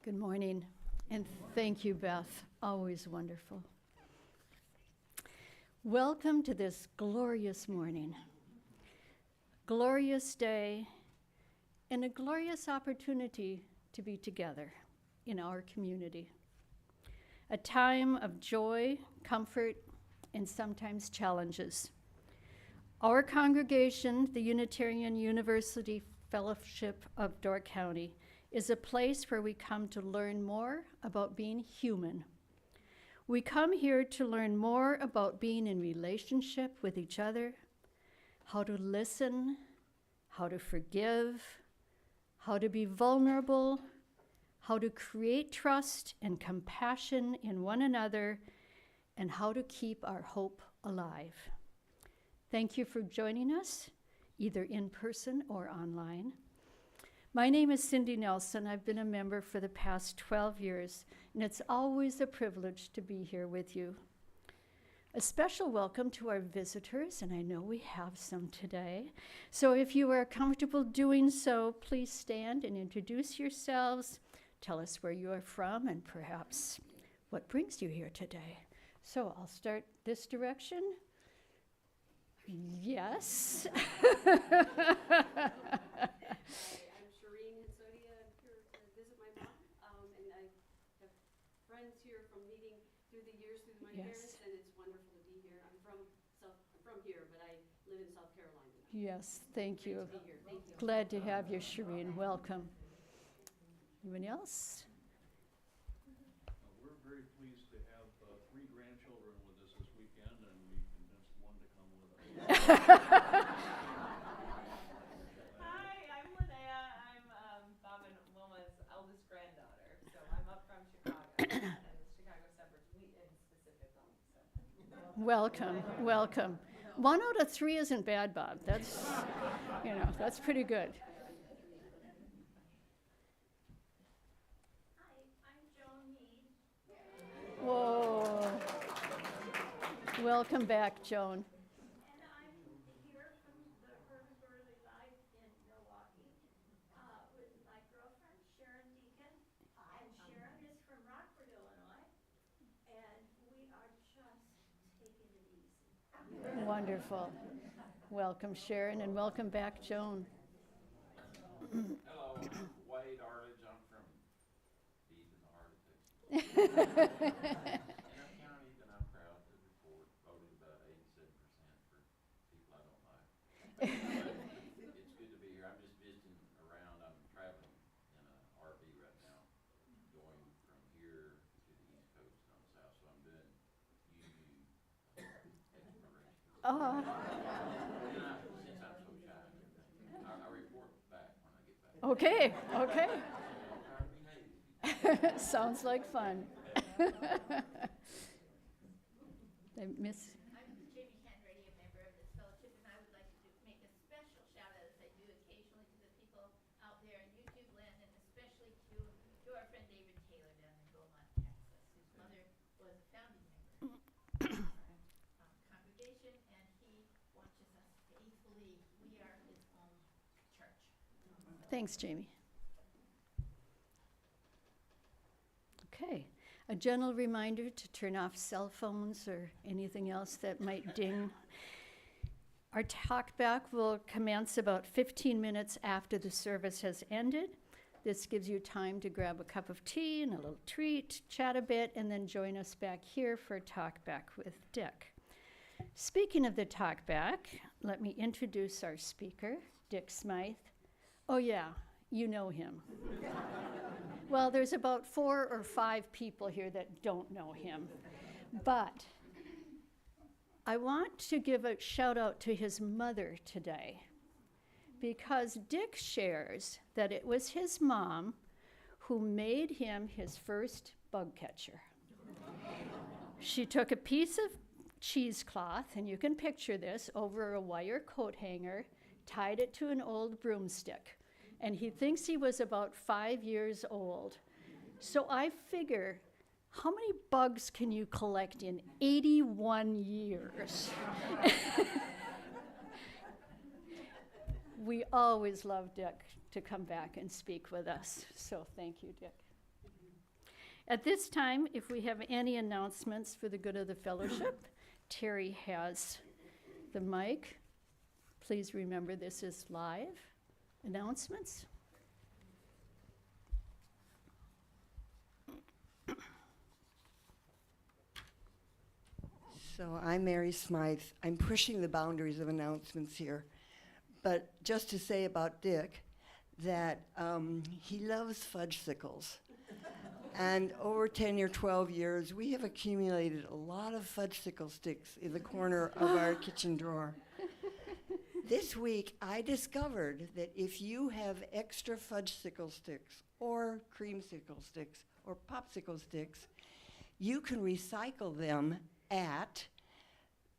Good morning, and thank you, Beth. Always wonderful. Welcome to this glorious morning, glorious day, and a glorious opportunity to be together in our community. A time of joy, comfort, and sometimes challenges. Our congregation, the Unitarian University Fellowship of Door County, is a place where we come to learn more about being human. We come here to learn more about being in relationship with each other, how to listen, how to forgive, how to be vulnerable, how to create trust and compassion in one another, and how to keep our hope alive. Thank you for joining us, either in person or online. My name is Cindy Nelson. I've been a member for the past 12 years, and it's always a privilege to be here with you. A special welcome to our visitors, and I know we have some today. So if you are comfortable doing so, please stand and introduce yourselves. Tell us where you are from and perhaps what brings you here today. So I'll start this direction. Yes. Here from meeting through the years with my parents, and it's wonderful to be here. I'm from here, but I live in South Carolina now. Yes, thank you. Great to be here. Thank you. Glad to have you, Shireen. Welcome. Anyone else? We're very pleased to have 3 grandchildren with us this weekend, and we convinced one to come with us. Hi, I'm Linnea. I'm Bob and Wilma's eldest granddaughter, so I'm up from Chicago. Welcome, welcome. 1 out of 3 isn't bad, Bob. That's, that's pretty good. Hi, I'm Joan Mead. Whoa. Welcome back, Joan. And I'm here from the Herman Burley Live in Milwaukee with my girlfriend, Sharon Deacon. And Sharon is from Rockford, Illinois. And we are just taking it easy. Wonderful. Welcome, Sharon, and welcome back, Joan. Hello, I'm Wade Arledge. I'm from deep in the heart of Texas. In a county that I'm proud to report voted about 87% for people I don't like. It's good to be here. I'm just visiting around. I'm traveling in an RV right now, going from here to the East Coast on the south. So I'm doing UU exploration. Oh, Since I'm so shy and everything, I report back when I get back. okay, okay. I'll try to behave. Sounds like fun. I miss. I'm Jamie Henry, a member of this fellowship, and I would like to make a special shout out, as I do occasionally, to the people out there in YouTube land, and especially to our friend David Taylor down in Beaumont, Texas, whose mother was a founding member of our congregation, and he watches us faithfully. We are his home church. Thanks, Jamie. Okay. A gentle reminder to turn off cell phones or anything else that might ding. Our talkback will commence about 15 minutes after the service has ended. This gives you time to grab a cup of tea and a little treat, chat a bit, and then join us back here for a talkback with Dick. Speaking of the talkback, let me introduce our speaker, Dick Smythe. Oh yeah, you know him. Well, there's about 4 or 5 people here that don't know him. But I want to give a shout out to his mother today, because Dick shares that it was his mom who made him his first bug catcher. She took a piece of cheesecloth, and you can picture this, over a wire coat hanger, tied it to an old broomstick. And he thinks he was about 5 years old. So I figure, how many bugs can you collect in 81 years? We always love Dick to come back and speak with us. So thank you, Dick. At this time, if we have any announcements for the good of the fellowship, Terry has the mic. Please remember this is live announcements. So I'm Mary Smythe. I'm pushing the boundaries of announcements here. But just to say about Dick, that he loves fudgesicles. And over 10 or 12 years, we have accumulated a lot of fudgesicle sticks in the corner of our kitchen drawer. This week, I discovered that if you have extra fudgesicle sticks or creamsicle sticks or popsicle sticks, you can recycle them at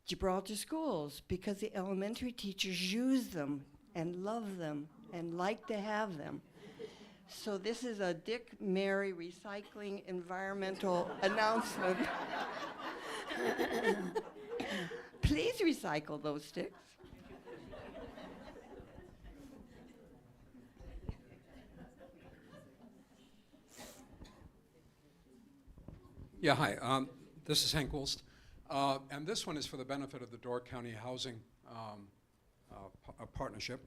Gibraltar schools because the elementary teachers use them and love them and like to have them. So this is a Dick Mary Recycling Environmental announcement. Please recycle those sticks. Yeah, hi. This is Hank Wolst. And this one is for the benefit of the Door County Housing Partnership.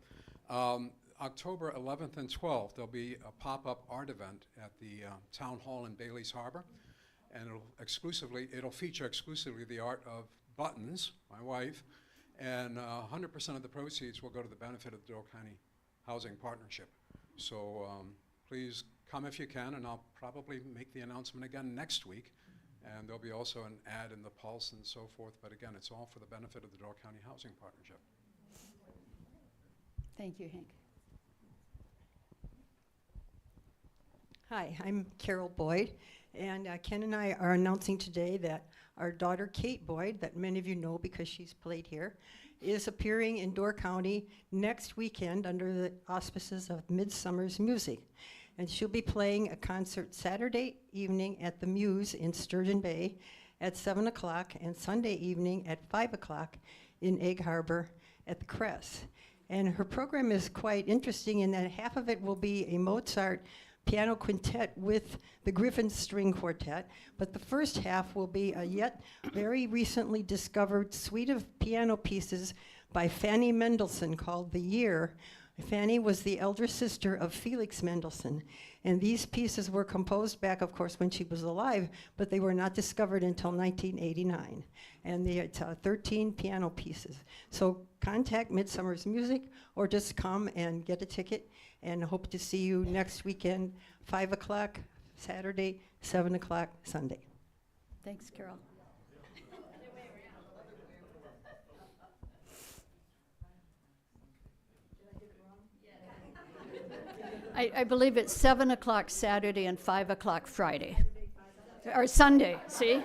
October 11th and 12th, there'll be a pop-up art event at the Town Hall in Bailey's Harbor. And it'll feature exclusively the art of Buttons, my wife, and 100% of the proceeds will go to the benefit of the Door County Housing Partnership. So please come if you can, and I'll probably make the announcement again next week. And there'll be also an ad in the Pulse and so forth. But again, it's all for the benefit of the Door County Housing Partnership. Thank you, Hank. Hi, I'm Carol Boyd, and Ken and I are announcing today that our daughter Kate Boyd, that many of you know because she's played here, is appearing in Door County next weekend under the auspices of Midsummer's Music. And she'll be playing a concert Saturday evening at the Muse in Sturgeon Bay at 7 o'clock and Sunday evening at 5 o'clock in Egg Harbor at the Cress. And her program is quite interesting in that half of it will be a Mozart piano quintet with the Griffin String Quartet, but the first half will be a yet very recently discovered suite of piano pieces by Fanny Mendelssohn called The Year. Fanny was the elder sister of Felix Mendelssohn, and these pieces were composed back, of course, when she was alive, but they were not discovered until 1989. And they had 13 piano pieces. So contact Midsummer's Music or just come and get a ticket, and hope to see you next weekend, 5 o'clock Saturday, 7 o'clock Sunday. Thanks, Carol. I believe it's 7 o'clock Saturday and 5 o'clock Friday. Or Sunday, see?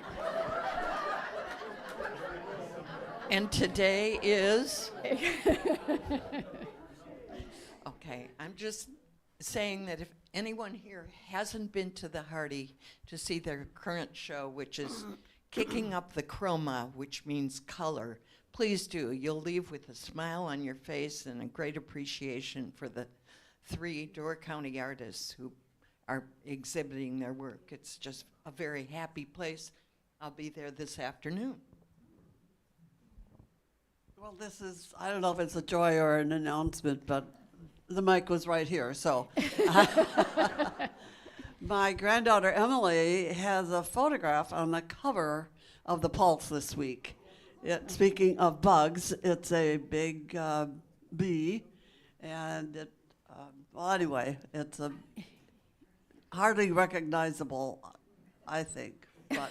And today is? Okay, I'm just saying that if anyone here hasn't been to the Hardy to see their current show, which is Kicking Up the Chroma, which means color, please do. You'll leave with a smile on your face and a great appreciation for the 3 Door County artists who are exhibiting their work. It's just a very happy place. I'll be there this afternoon. Well, this is, I don't know if it's a joy or an announcement, but the mic was right here, so. My granddaughter Emily has a photograph on the cover of the Pulse this week. Speaking of bugs, it's a big bee, and it, well, anyway, it's a hardly recognizable, I think, but.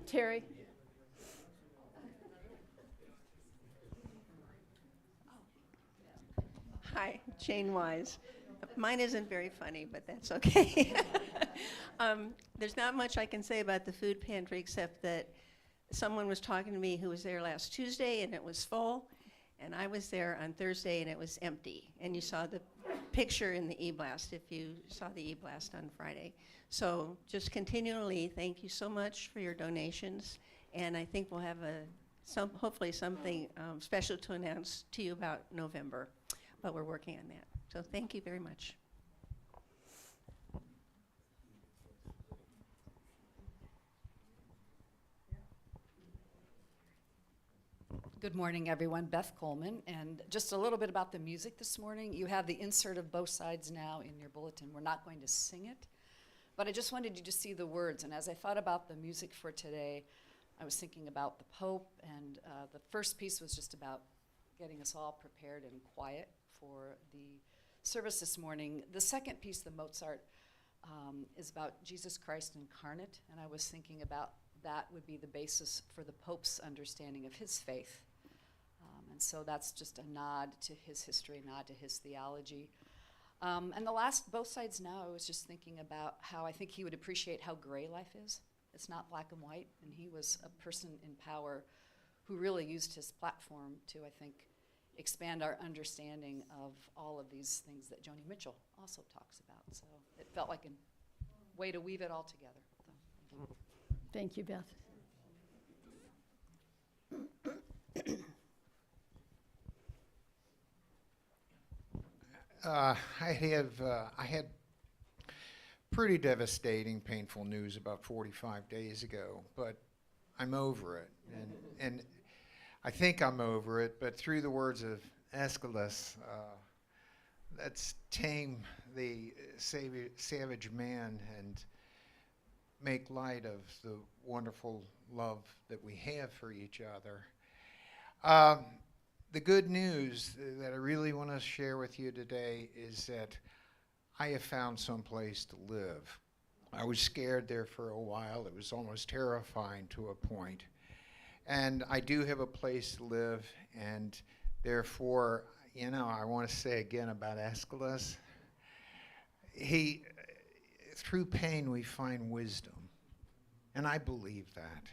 Terry? Hi, Jane Wise. Mine isn't very funny, but that's okay. There's not much I can say about the food pantry except that someone was talking to me who was there last Tuesday and it was full, and I was there on Thursday and it was empty. And you saw the picture in the e-blast if you saw the e-blast on Friday. So just continually, thank you so much for your donations, and I think we'll have a hopefully something special to announce to you about November, but we're working on that. So thank you very much. Good morning, everyone. Beth Coleman, and just a little bit about the music this morning. You have the insert of Both Sides now in your bulletin. We're not going to sing it, but I just wanted you to see the words. And as I thought about the music for today, I was thinking about the Pope, and the first piece was just about getting us all prepared and quiet for the service this morning. The second piece, the Mozart, is about Jesus Christ incarnate, and I was thinking about that would be the basis for the Pope's understanding of his faith. And so that's just a nod to his history, a nod to his theology. And the last, Both Sides Now, I was just thinking about how I think he would appreciate how gray life is. It's not black and white, and he was a person in power who really used his platform to, I think, expand our understanding of all of these things that Joni Mitchell also talks about. So it felt like a way to weave it all together. So, thank you. Thank you, Beth. I had pretty devastating, painful news about 45 days ago, but I'm over it. And I think I'm over it, but through the words of Aeschylus, let's tame the savage man and make light of the wonderful love that we have for each other. The good news that I really want to share with you today is that I have found some place to live. I was scared there for a while. It was almost terrifying to a point. And I do have a place to live, and therefore, you know, I want to say again about Aeschylus. Through pain we find wisdom. And I believe that.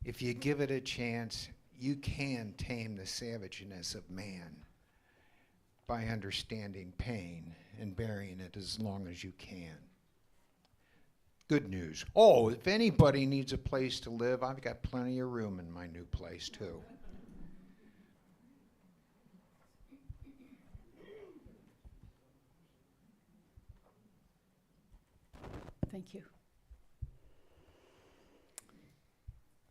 If you give it a chance, you can tame the savageness of man by understanding pain and bearing it as long as you can. Good news. Oh, if anybody needs a place to live, I've got plenty of room in my new place too. Thank you.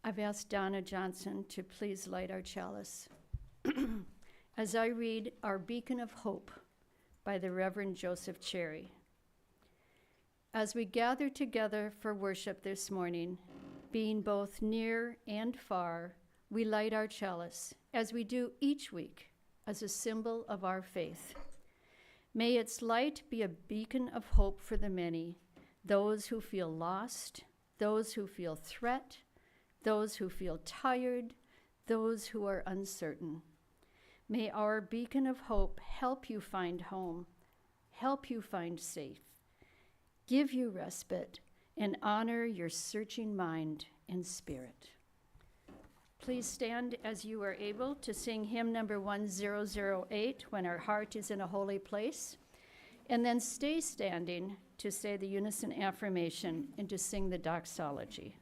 I've asked Donna Johnson to please light our chalice as I read Our Beacon of Hope by the Reverend Joseph Cherry. As we gather together for worship this morning, being both near and far, we light our chalice, as we do each week, as a symbol of our faith. May its light be a beacon of hope for the many, those who feel lost, those who feel threat, those who feel tired, those who are uncertain. May our beacon of hope help you find home, help you find safe, give you respite, and honor your searching mind and spirit. Please stand as you are able to sing hymn number 1008, When Our Heart is in a Holy Place, and then stay standing to say the unison affirmation and to sing the doxology.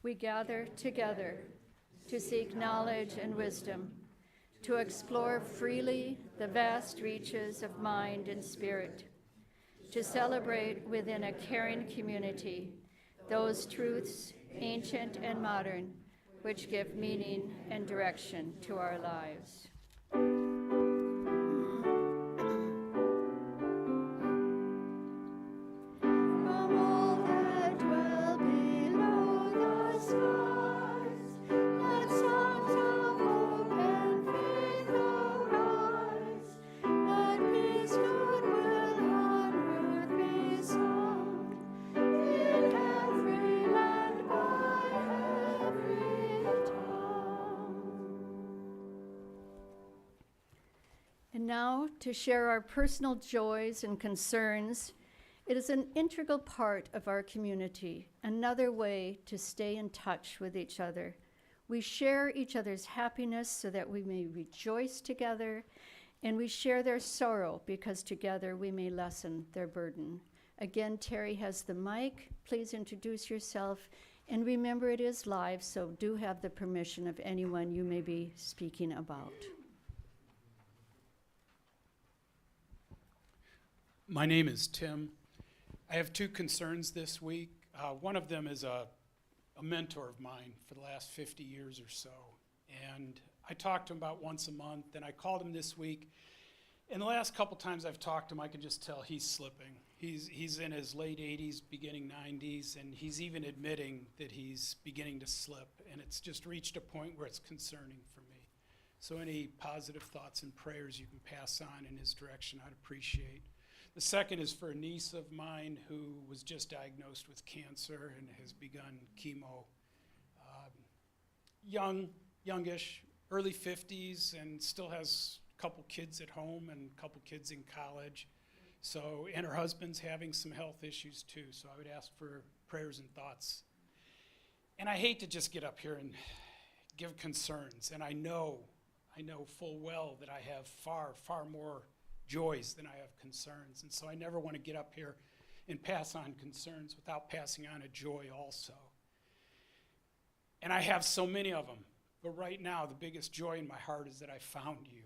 we gather together to seek knowledge and wisdom, to explore freely the vast reaches of mind and spirit, to celebrate within a caring community those truths, ancient and modern, which give meaning and direction to our lives. From all that dwell below the stars, let songs of hope and faith arise. Let peace, goodwill on earth be sung, in every land by every tongue. And now, to share our personal joys and concerns, it is an integral part of our community, another way to stay in touch with each other. We share each other's happiness so that we may rejoice together, and we share their sorrow because together we may lessen their burden. Again, Terry has the mic. Please introduce yourself, and remember it is live, so do have the permission of anyone you may be speaking about. My name is Tim. I have two concerns this week. One of them is a mentor of mine for the last 50 years or so. And I talk to him about once a month, and I called him this week. And the last couple times I've talked to him, I can just tell he's slipping. He's in his late 80s, beginning 90s, and he's even admitting that he's beginning to slip. And it's just reached a point where it's concerning for me. So any positive thoughts and prayers you can pass on in his direction, I'd appreciate. The second is for a niece of mine who was just diagnosed with cancer and has begun chemo. Youngish, early 50s, and still has a couple kids at home and a couple kids in college. So, and her husband's having some health issues too, so I would ask for prayers and thoughts. And I hate to just get up here and give concerns, and I know full well that I have far, far more joys than I have concerns. And so I never want to get up here and pass on concerns without passing on a joy also. And I have so many of them. But right now, the biggest joy in my heart is that I found you.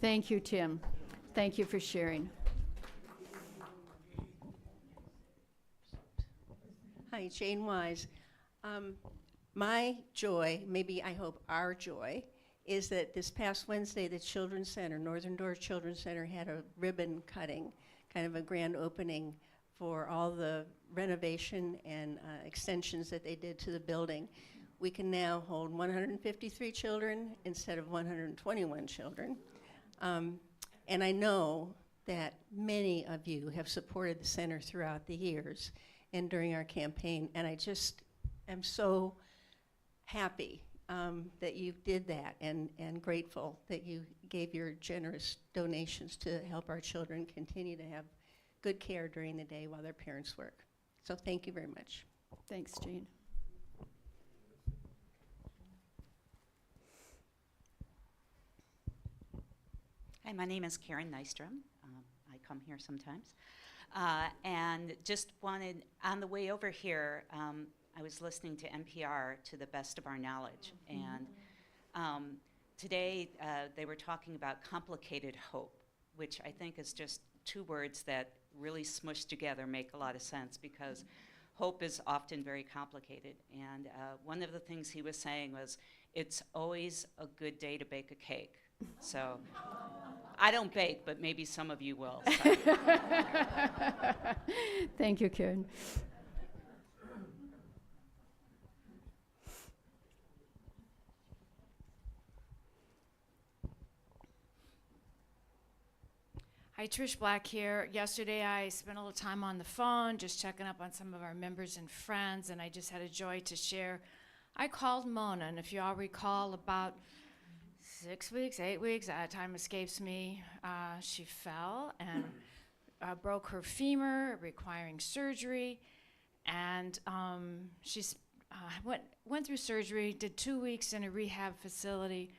Thank you, Tim. Thank you for sharing. Hi, Jane Wise. My joy, maybe I hope our joy, is that this past Wednesday, the Children's Center, Northern Door Children's Center, had a ribbon cutting, kind of a grand opening for all the renovation and extensions that they did to the building. We can now hold 153 children instead of 121 children. And I know that many of you have supported the center throughout the years and during our campaign, and I just am so happy that you did that, and grateful that you gave your generous donations to help our children continue to have good care during the day while their parents work. So thank you very much. Thanks, Jane. Hi, my name is Karen Nystrom. I come here sometimes. And just wanted, on the way over here, I was listening to NPR to the best of our knowledge. And today they were talking about complicated hope, which I think is just two words that really smushed together make a lot of sense, because hope is often very complicated. And one of the things he was saying was, it's always a good day to bake a cake. So I don't bake, but maybe some of you will. So. Thank you, Karen. Hi, Trish Black here. Yesterday I spent a little time on the phone just checking up on some of our members and friends, and I just had a joy to share. I called Mona, and if you all recall, about 6 weeks, 8 weeks, time escapes me, she fell and broke her femur, requiring surgery, and she's went through surgery, did 2 weeks in a rehab facility.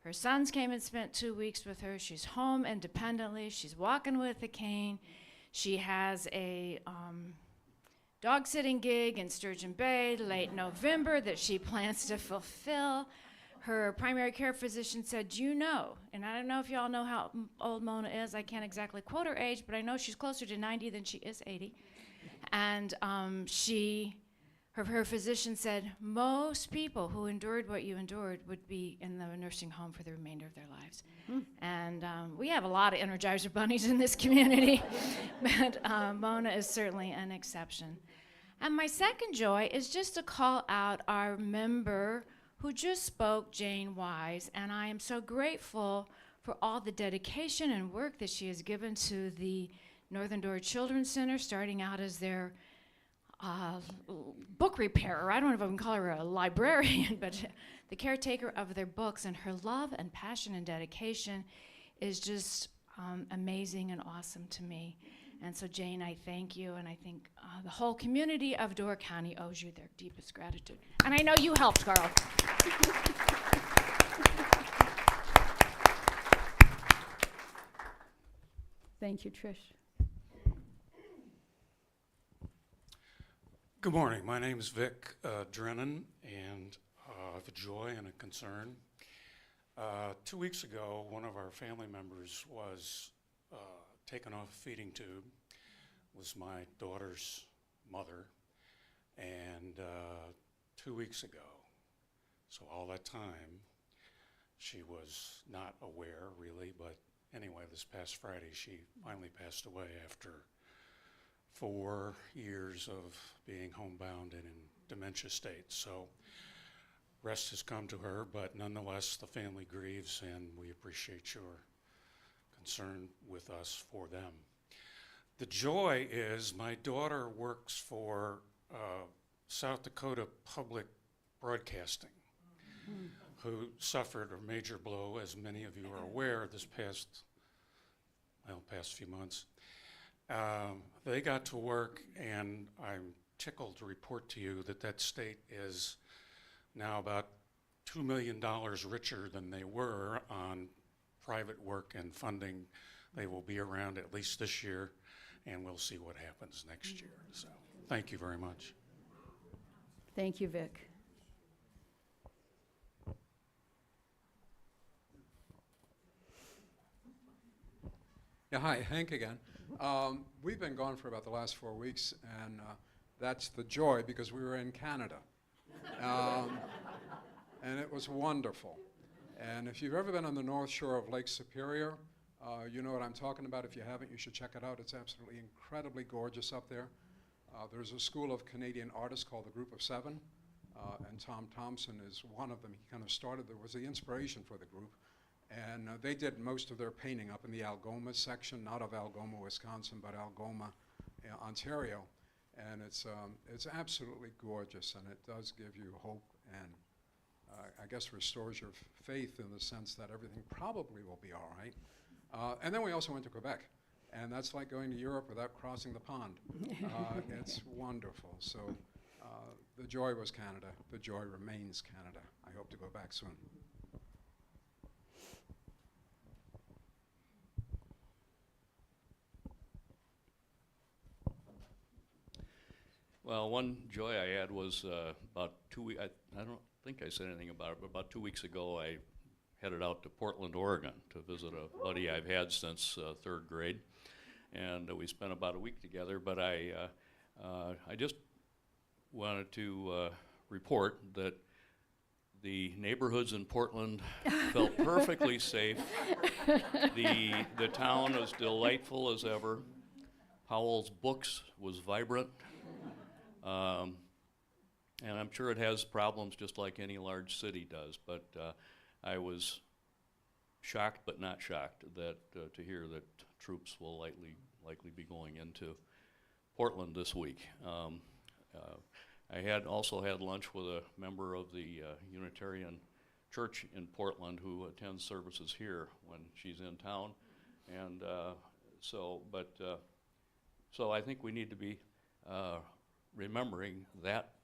Her sons came and spent 2 weeks with her. She's home independently. She's walking with a cane. She has a dog sitting gig in Sturgeon Bay late November that she plans to fulfill. Her primary care physician said, you know, and I don't know if y'all know how old Mona is. I can't exactly quote her age, but I know she's closer to 90 than she is 80. And her physician said, most people who endured what you endured would be in the nursing home for the remainder of their lives. And we have a lot of Energizer bunnies in this community, but Mona is certainly an exception. And my second joy is just to call out our member who just spoke, Jane Wise, and I am so grateful for all the dedication and work that she has given to the Northern Door Children's Center, starting out as their book repairer. I don't know if I can call her a librarian, but the caretaker of their books, and her love and passion and dedication is just amazing and awesome to me. And so, Jane, I thank you, and I think the whole community of Door County owes you their deepest gratitude. And I know you helped, Carl. Thank you, Trish. Good morning. My name is Vic Drennan, and I have a joy and a concern. 2 weeks ago, one of our family members was taken off a feeding tube. Was my daughter's mother, and 2 weeks ago, so all that time, she was not aware really, but anyway, this past Friday, she finally passed away after 4 years of being homebound and in dementia state. So rest has come to her, but nonetheless, the family grieves, and we appreciate your concern with us for them. The joy is my daughter works for South Dakota Public Broadcasting, who suffered a major blow, as many of you are aware, this past few months. They got to work, and I'm tickled to report to you that that state is now about $2 million richer than they were on private work and funding. They will be around at least this year, and we'll see what happens next year. So thank you very much. Thank you, Vic. Yeah, hi, Hank again. We've been gone for about the last 4 weeks, and that's the joy because we were in Canada. And it was wonderful. And if you've ever been on the North Shore of Lake Superior, you know what I'm talking about. If you haven't, you should check it out. It's absolutely incredibly gorgeous up there. There's a school of Canadian artists called the Group of Seven, and Tom Thompson is one of them. He kind of started, there was the inspiration for the group. And they did most of their painting up in the Algoma section, not of Algoma, Wisconsin, but Algoma, Ontario. And it's absolutely gorgeous, and it does give you hope and I guess restores your faith in the sense that everything probably will be all right. And then we also went to Quebec, and that's like going to Europe without crossing the pond. It's wonderful. So the joy was Canada. The joy remains Canada. I hope to go back soon. Well, one joy I had was about 2 weeks, I don't think I said anything about it, but about 2 weeks ago I headed out to Portland, Oregon to visit a buddy I've had since third grade. And we spent about a week together, but I just wanted to report that the neighborhoods in Portland felt perfectly safe. The town was delightful as ever. Powell's Books was vibrant. And I'm sure it has problems just like any large city does, but I was shocked but not shocked that to hear that troops will likely be going into Portland this week. I had also had lunch with a member of the Unitarian Church in Portland who attends services here when she's in town, and so I think we need to be remembering that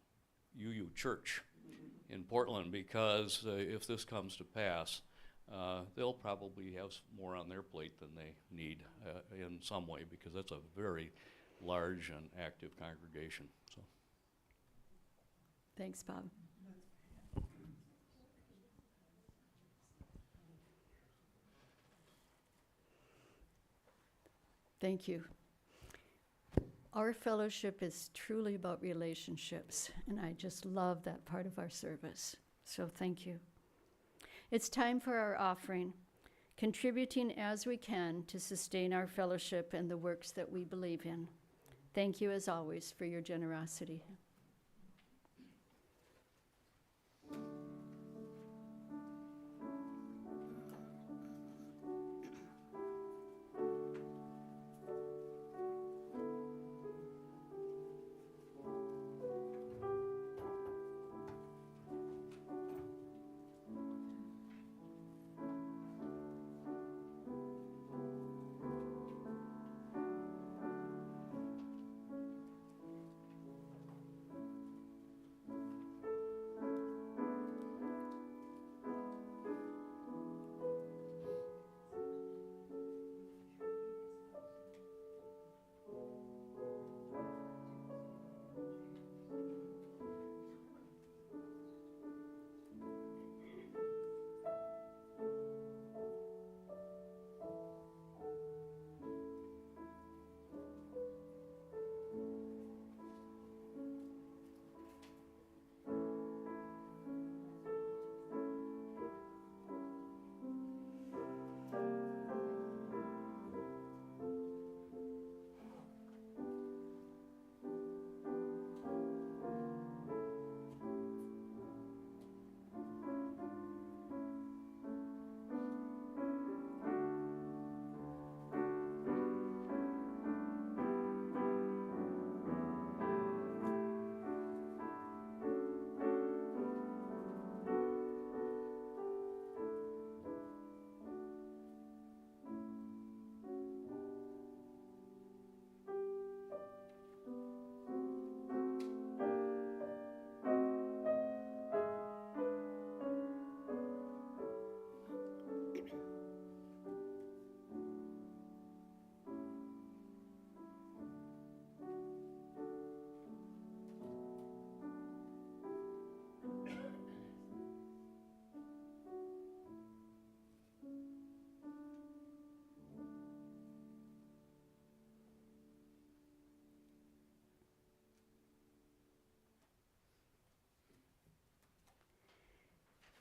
UU Church in Portland, because if this comes to pass, they'll probably have more on their plate than they need in some way, because that's a very large and active congregation. So. Thanks, Bob. Thank you. Our fellowship is truly about relationships, and I just love that part of our service. So thank you. It's time for our offering, contributing as we can to sustain our fellowship and the works that we believe in. Thank you, as always, for your generosity.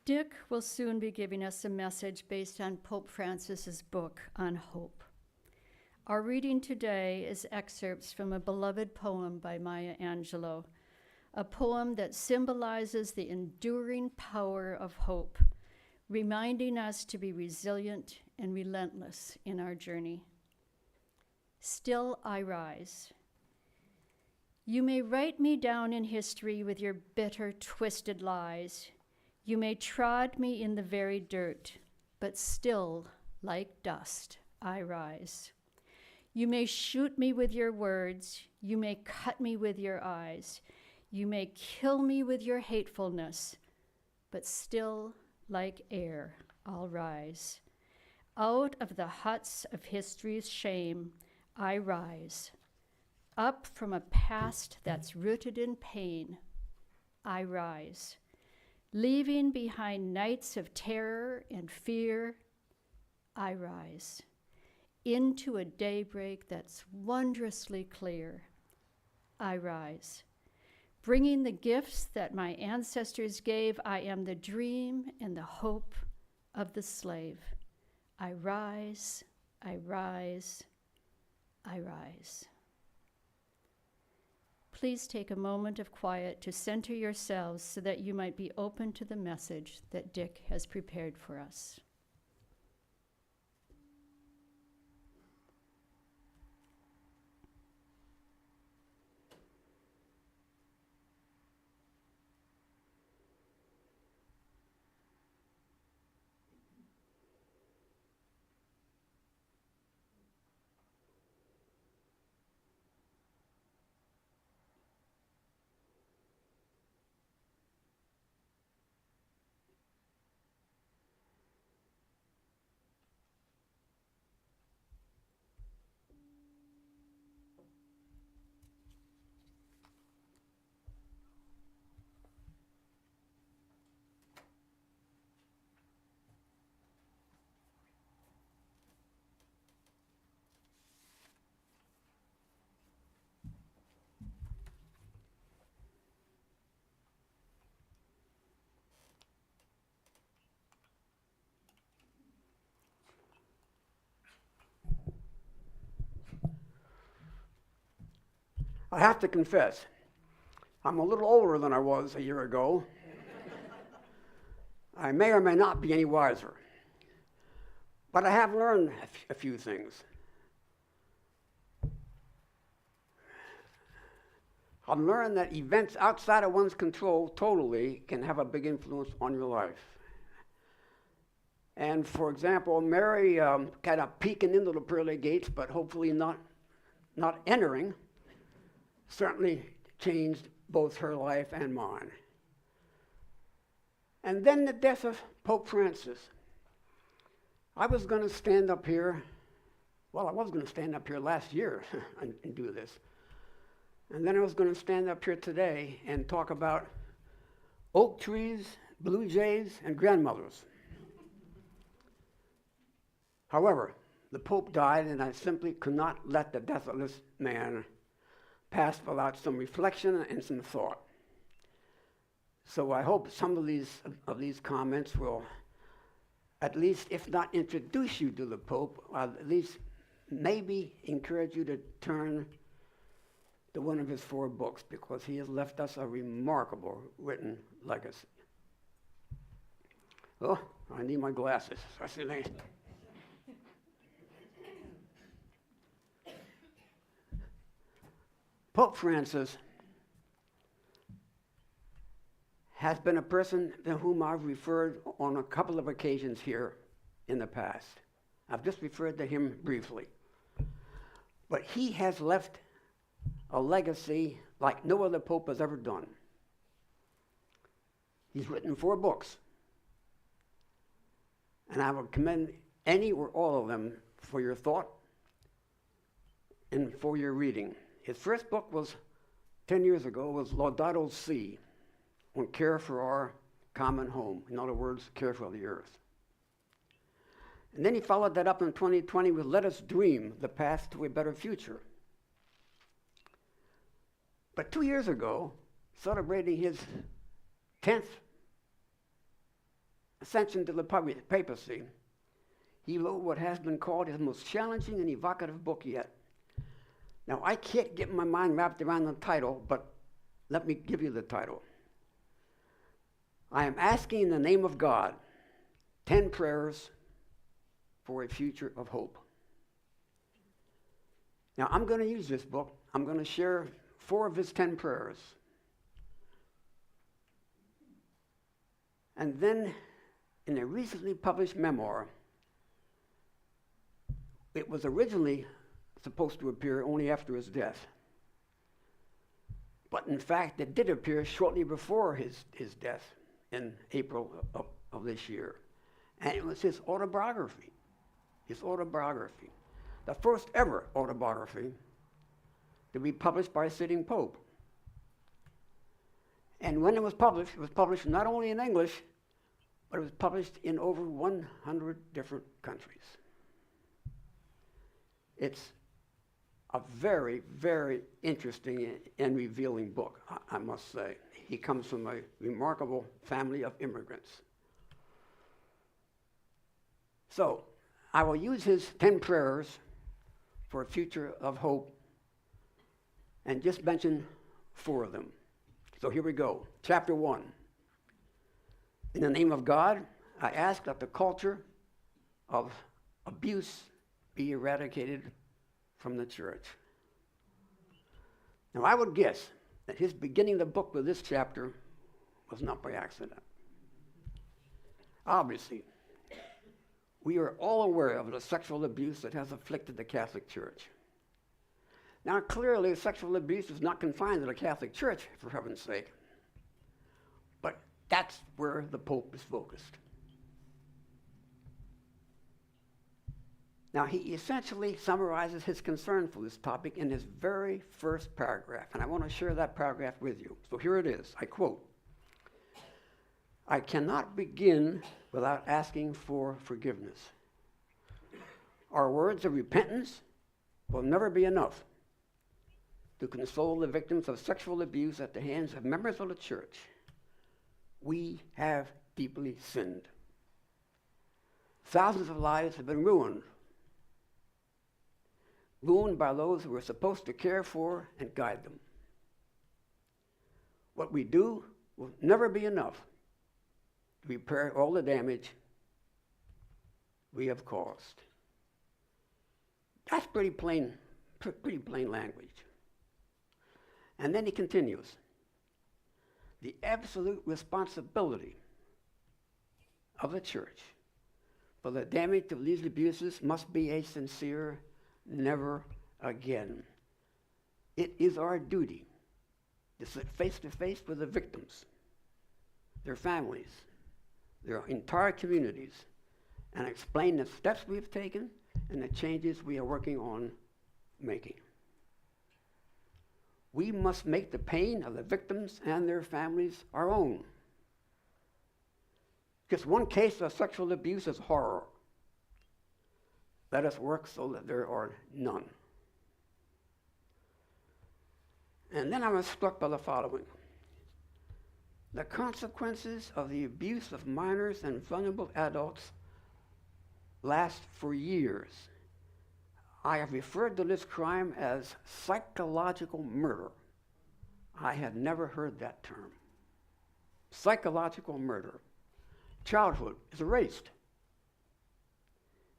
Dick will soon be giving us a message based on Pope Francis's book on hope. Our reading today is excerpts from a beloved poem by Maya Angelou, a poem that symbolizes the enduring power of hope, reminding us to be resilient and relentless in our journey. Still I rise. You may write me down in history with your bitter, twisted lies. You may trod me in the very dirt, but still, like dust, I rise. You may shoot me with your words. You may cut me with your eyes. You may kill me with your hatefulness, but still, like air, I'll rise. Out of the huts of history's shame, I rise. Up from a past that's rooted in pain, I rise. Leaving behind nights of terror and fear, I rise. Into a daybreak that's wondrously clear, I rise. Bringing the gifts that my ancestors gave, I am the dream and the hope of the slave. I rise, I rise, I rise. Please take a moment of quiet to center yourselves so that you might be open to the message that Dick has prepared for us. I have to confess, I'm a little older than I was a year ago. I may or may not be any wiser, but I have learned a few things. I've learned that events outside of one's control totally can have a big influence on your life. And for example, Mary kind of peeking into the pearly gates, but hopefully not entering, certainly changed both her life and mine. And then the death of Pope Francis. I was going to stand up here, well, I was going to stand up here last year and do this. And then I was going to stand up here today and talk about oak trees, blue jays, and grandmothers. However, the Pope died, and I simply could not let the death of this man pass without some reflection and some thought. So I hope some of these comments will at least, if not introduce you to the Pope, at least maybe encourage you to turn to one of his 4 books, because he has left us a remarkable written legacy. Oh, I need my glasses. I see they. Pope Francis has been a person to whom I've referred on a couple of occasions here in the past. I've just referred to him briefly. But he has left a legacy like no other pope has ever done. He's written 4 books. And I would commend any or all of them for your thought and for your reading. His first book was 10 years ago, was Laudato Si, on care for our common home. In other words, care for the earth. And then he followed that up in 2020 with Let Us Dream, the Path to a Better Future. But 2 years ago, celebrating his 10th ascension to the papacy, he wrote what has been called his most challenging and evocative book yet. Now, I can't get my mind wrapped around the title, but let me give you the title. I am asking in the name of God 10 prayers for a future of hope. Now, I'm going to use this book. I'm going to share 4 of his 10 prayers. And then, in a recently published memoir, it was originally supposed to appear only after his death. But in fact, it did appear shortly before his death in April of this year. And it was his autobiography. His autobiography. The first ever autobiography to be published by a sitting pope. And when it was published not only in English, but it was published in over 100 different countries. It's a very, very interesting and revealing book, I must say. He comes from a remarkable family of immigrants. So, I will use his 10 prayers for a future of hope and just mention 4 of them. So here we go. Chapter 1. In the name of God, I ask that the culture of abuse be eradicated from the church. Now, I would guess that his beginning the book with this chapter was not by accident. Obviously, we are all aware of the sexual abuse that has afflicted the Catholic Church. Now, clearly, sexual abuse is not confined to the Catholic Church, for heaven's sake. But that's where the Pope is focused. Now, he essentially summarizes his concern for this topic in his very first paragraph, and I want to share that paragraph with you. So here it is. I quote, "I cannot begin without asking for forgiveness. Our words of repentance will never be enough to console the victims of sexual abuse at the hands of members of the church. We have deeply sinned. Thousands of lives have been ruined by those who were supposed to care for and guide them. what we do will never be enough to repair all the damage we have caused. That's pretty plain language. And then he continues, the absolute responsibility of the church for the damage of these abuses must be a sincere never again. It is our duty to sit face to face with the victims, their families, their entire communities, and explain the steps we've taken and the changes we are working on making. We must make the pain of the victims and their families our own. Just one case of sexual abuse is horror. Let us work so that there are none. And then I was struck by the following. The consequences of the abuse of minors and vulnerable adults last for years. I have referred to this crime as psychological murder. I had never heard that term. Psychological murder. Childhood is erased.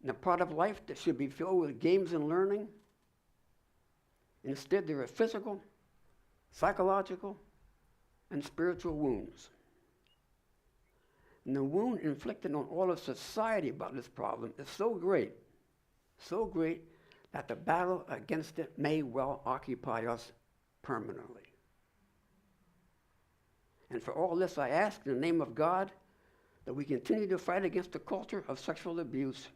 And the part of life that should be filled with games and learning, instead there are physical, psychological, and spiritual wounds. And the wound inflicted on all of society about this problem is so great that the battle against it may well occupy us permanently. And for all this, I ask in the name of God that we continue to fight against the culture of sexual abuse,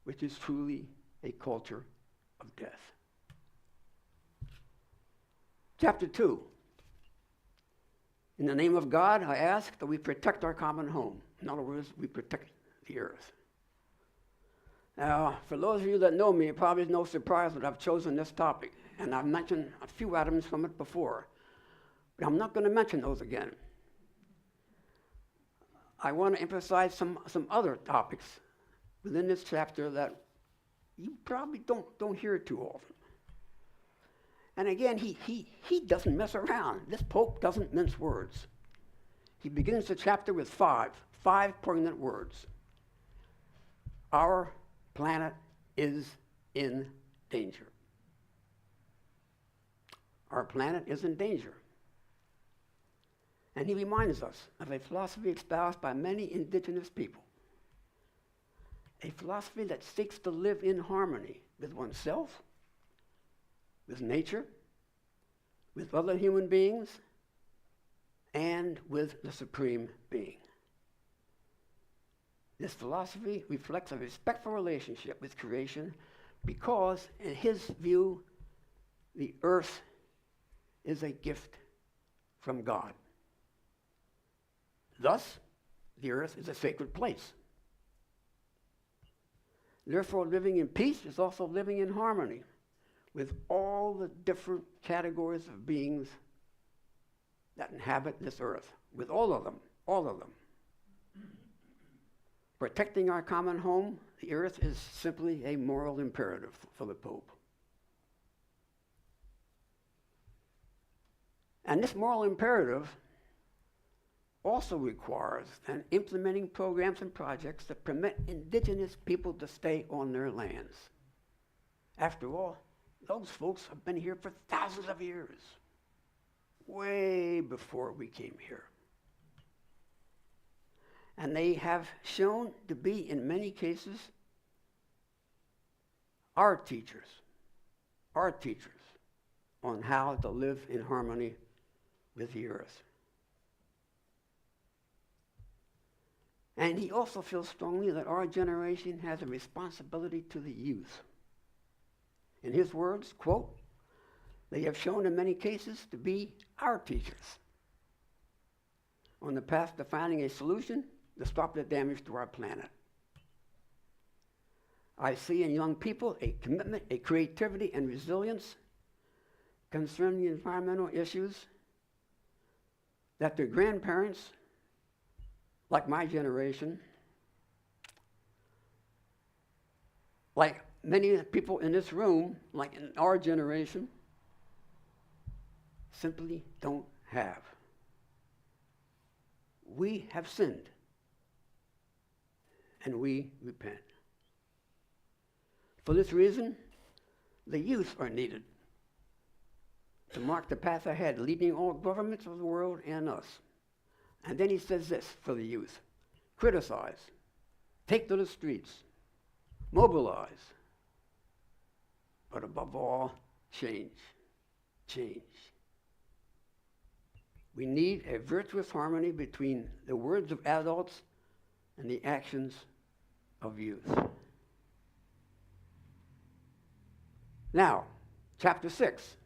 which is truly a culture of death. Chapter 2. In the name of God, I ask that we protect our common home. In other words, we protect the earth. Now, for those of you that know me, it probably is no surprise that I've chosen this topic, and I've mentioned a few items from it before, but I'm not going to mention those again. I want to emphasize some other topics within this chapter that you probably don't hear too often. And again, he doesn't mess around. This Pope doesn't mince words. He begins the chapter with five poignant words. Our planet is in danger. Our planet is in danger. And he reminds us of a philosophy espoused by many indigenous people. A philosophy that seeks to live in harmony with oneself, with nature, with other human beings, and with the Supreme Being. This philosophy reflects a respectful relationship with creation because, in his view, the earth is a gift from God. Thus, the earth is a sacred place. Therefore, living in peace is also living in harmony with all the different categories of beings that inhabit this earth, with all of them. Protecting our common home, the earth, is simply a moral imperative for the Pope. And this moral imperative also requires then implementing programs and projects that permit indigenous people to stay on their lands. After all, those folks have been here for thousands of years, way before we came here. And they have shown to be, in many cases, our teachers on how to live in harmony with the earth. And he also feels strongly that our generation has a responsibility to the youth. In his words, quote, they have shown in many cases to be our teachers on the path to finding a solution to stop the damage to our planet. I see in young people a commitment, a creativity, and resilience concerning environmental issues that their grandparents, like my generation, like many people in this room, like in our generation, simply don't have. We have sinned, and we repent. For this reason, the youth are needed to mark the path ahead, leading all governments of the world and us. And then he says this for the youth: criticize, take to the streets, mobilize, but above all, change. Change. We need a virtuous harmony between the words of adults and the actions of youth. Now, chapter 6.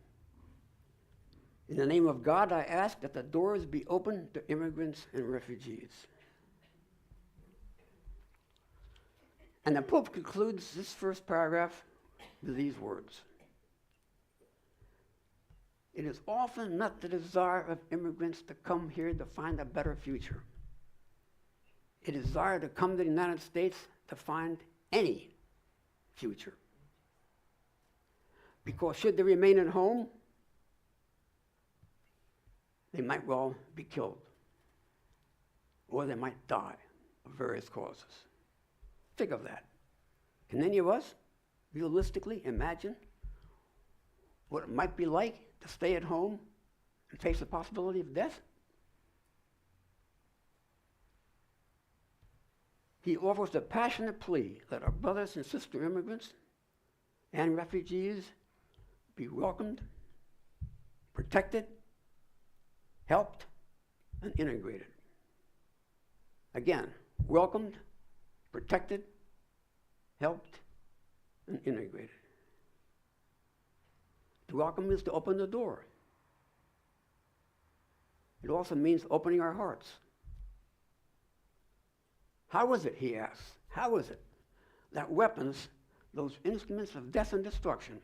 In the name of God, I ask that the doors be opened to immigrants and refugees. And the Pope concludes this first paragraph with these words: it is often not the desire of immigrants to come here to find a better future. It is desire to come to the United States to find any future. Because should they remain at home, they might well be killed, or they might die of various causes. Think of that. Can any of us realistically imagine what it might be like to stay at home and face the possibility of death? He offers a passionate plea that our brothers and sister immigrants and refugees be welcomed, protected, helped, and integrated. Again, welcomed, protected, helped, and integrated. To welcome is to open the door. It also means opening our hearts. How is it, he asks, how is it that weapons, those instruments of death and destruction,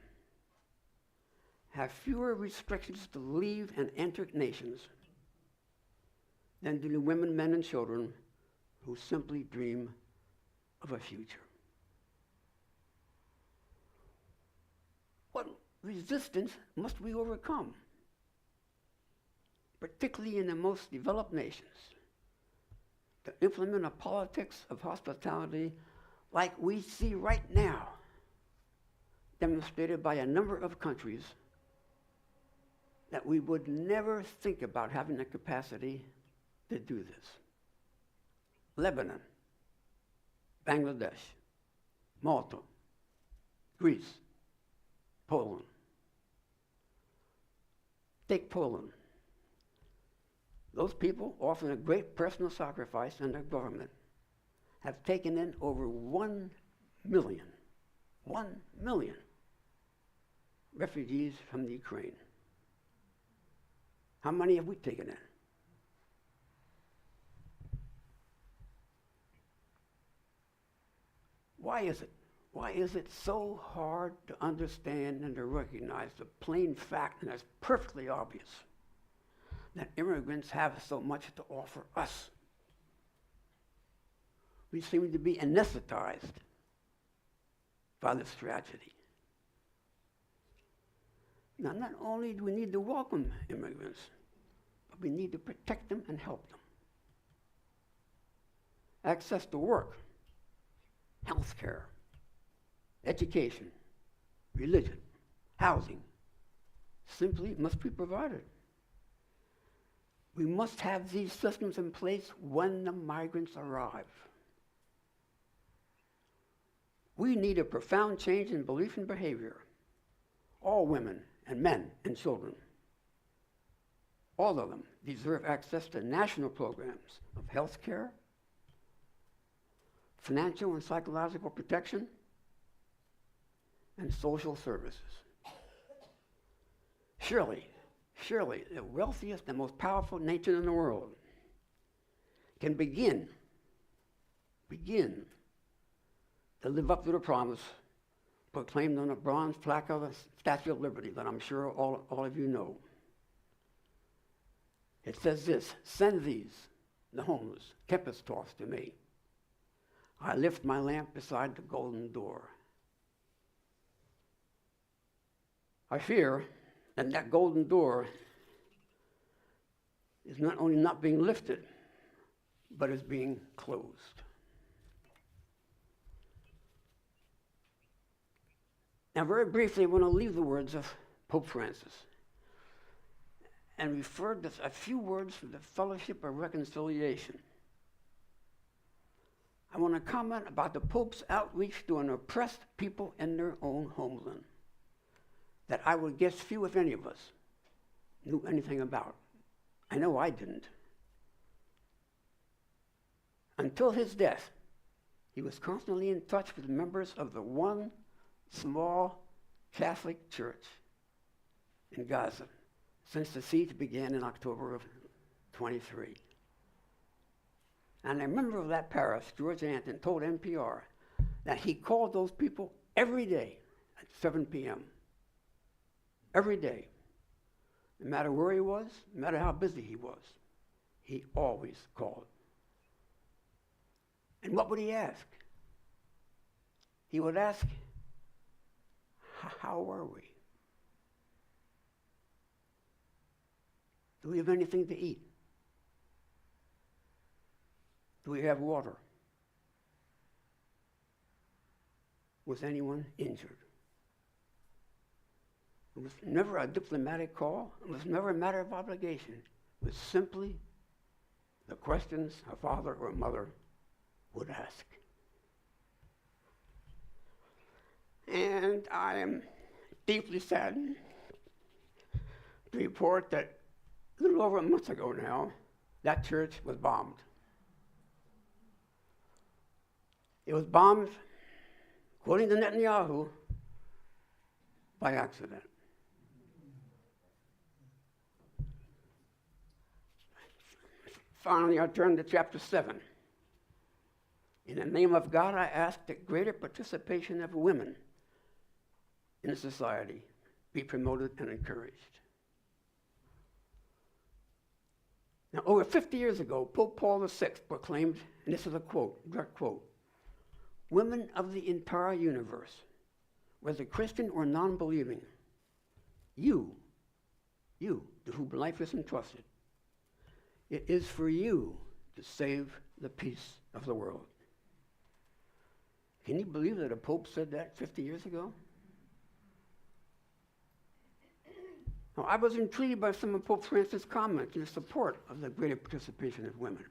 have fewer restrictions to leave and enter nations than do the women, men, and children who simply dream of a future? What resistance must we overcome, particularly in the most developed nations, to implement a politics of hospitality like we see right now, demonstrated by a number of countries that we would never think about having the capacity to do this? Lebanon, Bangladesh, Malta, Greece, Poland. Take Poland. Those people, often a great personal sacrifice, and their government have taken in over 1 million refugees from the Ukraine. How many have we taken in? Why is it? Why is it so hard to understand and to recognize the plain fact, and it's perfectly obvious, that immigrants have so much to offer us? We seem to be anesthetized by this tragedy. Now, not only do we need to welcome immigrants, but we need to protect them and help them. Access to work, health care, education, religion, housing simply must be provided. We must have these systems in place when the migrants arrive. We need a profound change in belief and behavior. All women and men and children, all of them deserve access to national programs of health care, financial and psychological protection, and social services. Surely, the wealthiest and most powerful nation in the world can begin to live up to the promise proclaimed on a bronze plaque of the Statue of Liberty that I'm sure all of you know. It says this: "Send these, the homeless, tempest tossed to me. I lift my lamp beside the golden door." I fear that golden door is not only not being lifted, but is being closed. Now, very briefly, I want to leave the words of Pope Francis and refer to a few words from the Fellowship of Reconciliation. I want to comment about the Pope's outreach to an oppressed people in their own homeland that I would guess few, if any of us, knew anything about. I know I didn't. Until his death, he was constantly in touch with members of the one small Catholic church in Gaza since the siege began in October of 23. And a member of that parish, George Anton, told NPR that he called those people every day at 7 p.m. Every day. No matter where he was, no matter how busy he was, he always called. And what would he ask? He would ask, how are we? Do we have anything to eat? Do we have water? Was anyone injured? It was never a diplomatic call. It was never a matter of obligation. It was simply the questions a father or a mother would ask. And I am deeply saddened to report that a little over a month ago now, that church was bombed. It was bombed, according to Netanyahu, by accident. Finally, I turn to chapter 7. In the name of God, I ask that greater participation of women in society be promoted and encouraged. Now, over 50 years ago, Pope Paul VI proclaimed, and this is a quote, direct quote, "Women of the entire universe, whether Christian or non-believing, you to whom life is entrusted, it is for you to save the peace of the world." Can you believe that a pope said that 50 years ago? Now, I was intrigued by some of Pope Francis' comments in support of the greater participation of women.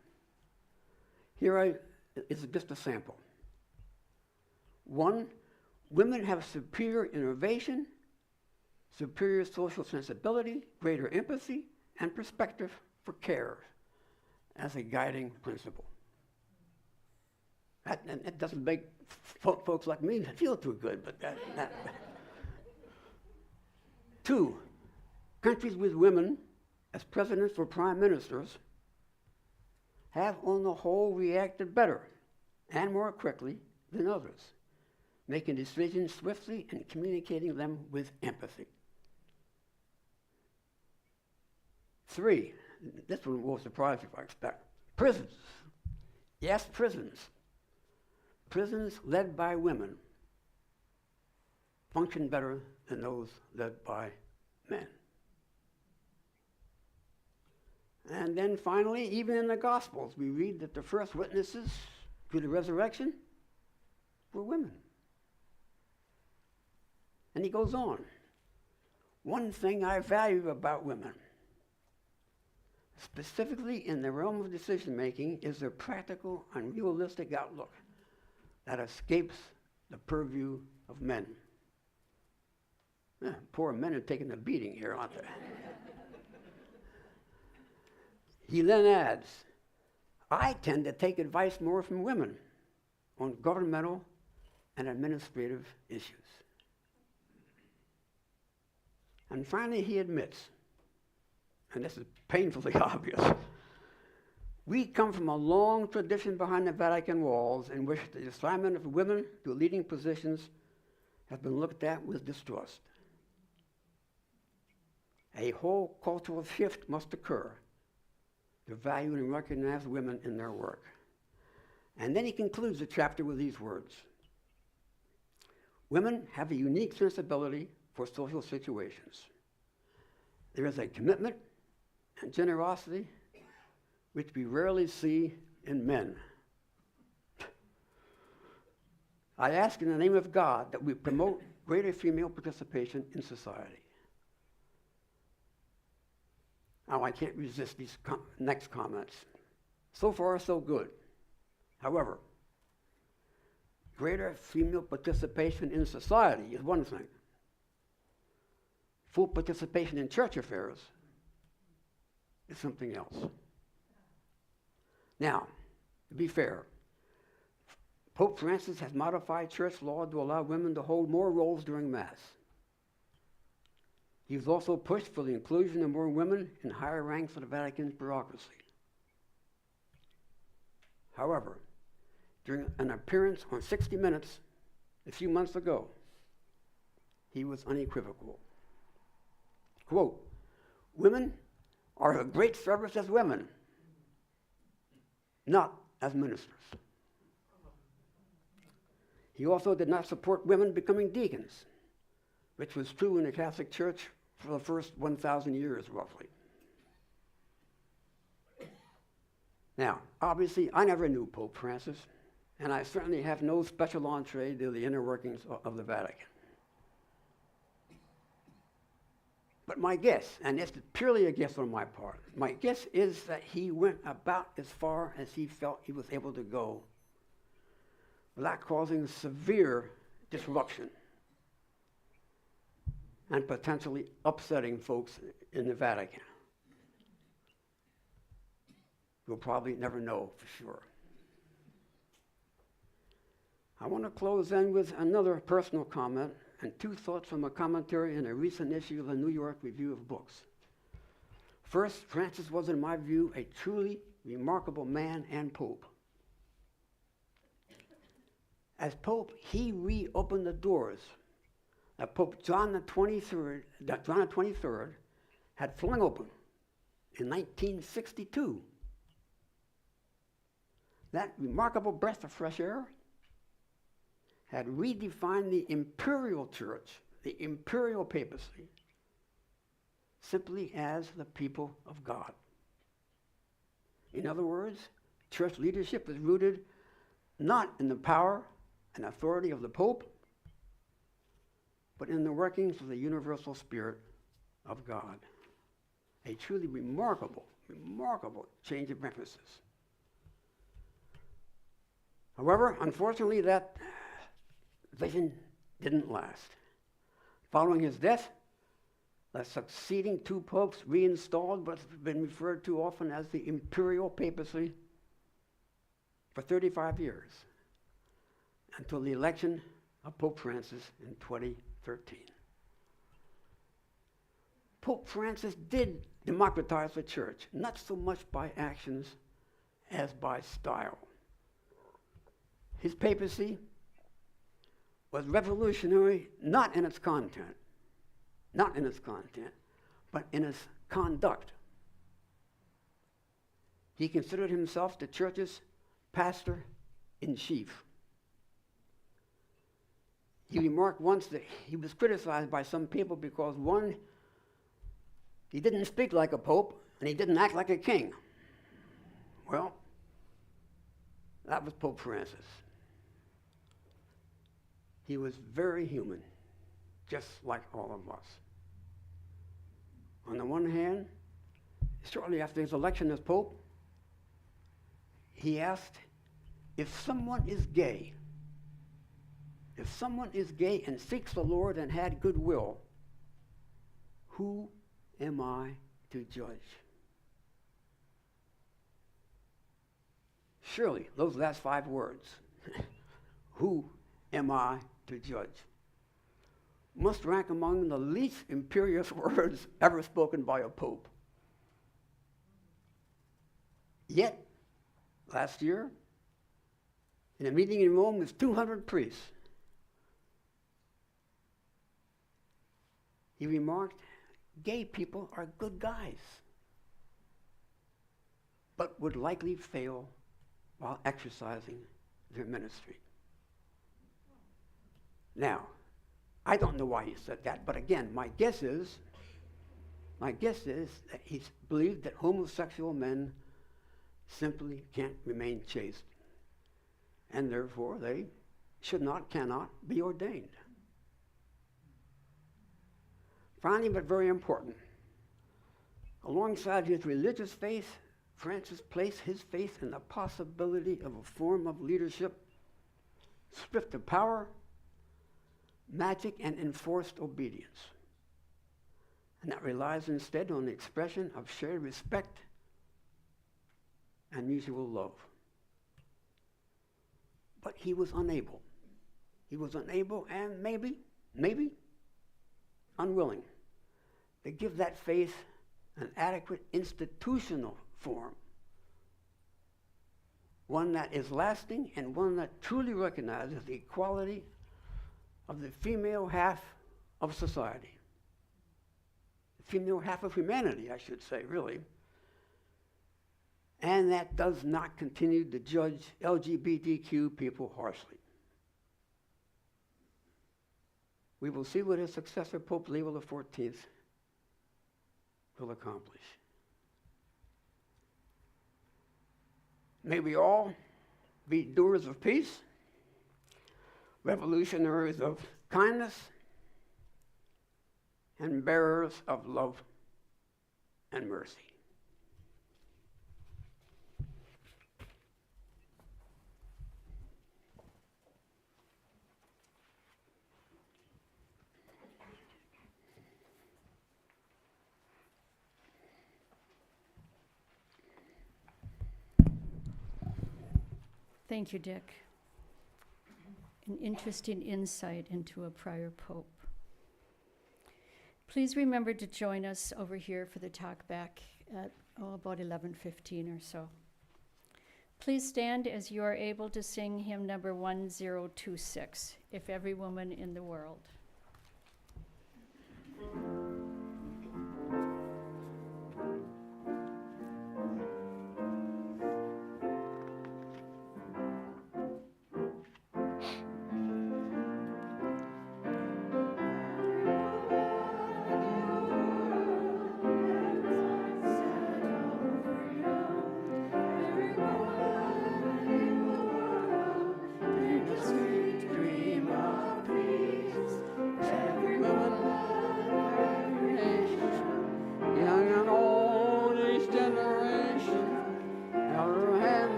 Here is just a sample. 1, women have superior innovation, superior social sensibility, greater empathy, and perspective for care as a guiding principle. That doesn't make folks like me feel too good, but that. 2, countries with women as presidents or prime ministers have on the whole reacted better and more quickly than others, making decisions swiftly and communicating them with empathy. 3, this one will surprise you, I expect. Prisons. Yes, prisons. Prisons led by women function better than those led by men. And then finally, even in the Gospels, we read that the first witnesses to the resurrection were women. And he goes on. One thing I value about women, specifically in the realm of decision making, is their practical and realistic outlook that escapes the purview of men. Poor men are taking a beating here, aren't they? He then adds, I tend to take advice more from women on governmental and administrative issues. And finally, he admits, and this is painfully obvious, we come from a long tradition behind the Vatican walls in which the assignment of women to leading positions has been looked at with distrust. A whole cultural shift must occur to value and recognize women in their work. And then he concludes the chapter with these words. Women have a unique sensibility for social situations. There is a commitment and generosity which we rarely see in men. I ask in the name of God that we promote greater female participation in society. Now, I can't resist these next comments. So far, so good. However, greater female participation in society is one thing. Full participation in church affairs is something else. Now, to be fair, Pope Francis has modified church law to allow women to hold more roles during Mass. He's also pushed for the inclusion of more women in higher ranks of the Vatican's bureaucracy. However, during an appearance on 60 Minutes a few months ago, he was unequivocal. Quote, "Women are of great service as women, not as ministers." He also did not support women becoming deacons, which was true in the Catholic Church for the first 1,000 years, roughly. Now, obviously, I never knew Pope Francis, and I certainly have no special entree to the inner workings of the Vatican. But my guess, and it's purely a guess on my part, my guess is that he went about as far as he felt he was able to go without causing severe disruption and potentially upsetting folks in the Vatican. We'll probably never know for sure. I want to close then with another personal comment and two thoughts from a commentary in a recent issue of the New York Review of Books. First, Francis was, in my view, a truly remarkable man and pope. As pope, he reopened the doors that Pope John the 23rd had flung open in 1962. That remarkable breath of fresh air had redefined the imperial church, the imperial papacy, simply as the people of God. In other words, church leadership is rooted not in the power and authority of the Pope, but in the workings of the universal Spirit of God. A truly remarkable, remarkable change of emphasis. However, unfortunately, that vision didn't last. Following his death, the succeeding two popes reinstalled what's been referred to often as the imperial papacy for 35 years, until the election of Pope Francis in 2013. Pope Francis did democratize the church, not so much by actions as by style. His papacy was revolutionary not in its content, but in its conduct. He considered himself the church's pastor-in-chief. He remarked once that he was criticized by some people because, one, he didn't speak like a pope and he didn't act like a king. Well, that was Pope Francis. He was very human, just like all of us. On the one hand, shortly after his election as Pope, he asked, if someone is gay and seeks the Lord and had goodwill, who am I to judge? Surely, those last 5 words, who am I to judge, must rank among the least imperious words ever spoken by a pope. Yet, last year, in a meeting in Rome with 200 priests, he remarked, gay people are good guys, but would likely fail while exercising their ministry. Now, I don't know why he said that, but again, my guess is that he believed that homosexual men simply can't remain chaste, and therefore they should not, cannot be ordained. Finally, but very important, alongside his religious faith, Francis placed his faith in the possibility of a form of leadership stripped of power, magic, and enforced obedience, and that relies instead on the expression of shared respect and mutual love. But he was unable. He was unable and maybe unwilling to give that faith an adequate institutional form, one that is lasting and one that truly recognizes the equality of the female half of society. The female half of humanity, I should say, really. And that does not continue to judge LGBTQ people harshly. We will see what his successor, Pope Leo XIV, will accomplish. May we all be doers of peace, revolutionaries of kindness, and bearers of love and mercy. Thank you, Dick. An interesting insight into a prior pope. Please remember to join us over here for the talk back at about 11:15 or so. Please stand as you are able to sing hymn number 1026, If Every Woman in the World.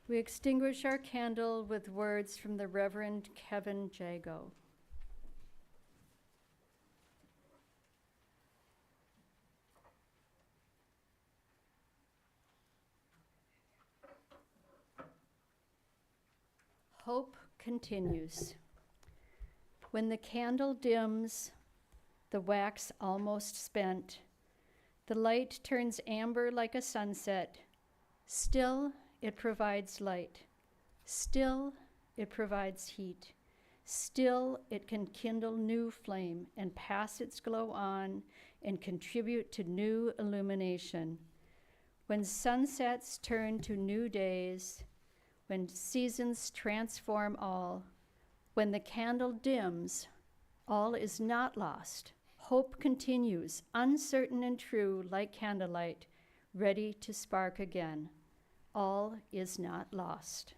We extinguish our candle with words from the Reverend Kevin Jago. Hope continues. When the candle dims, the wax almost spent, the light turns amber like a sunset. Still, it provides light. Still, it provides heat. Still, it can kindle new flame and pass its glow on and contribute to new illumination. When sunsets turn to new days, when seasons transform all, when the candle dims, all is not lost. Hope continues, uncertain and true, like candlelight, ready to spark again. All is not lost.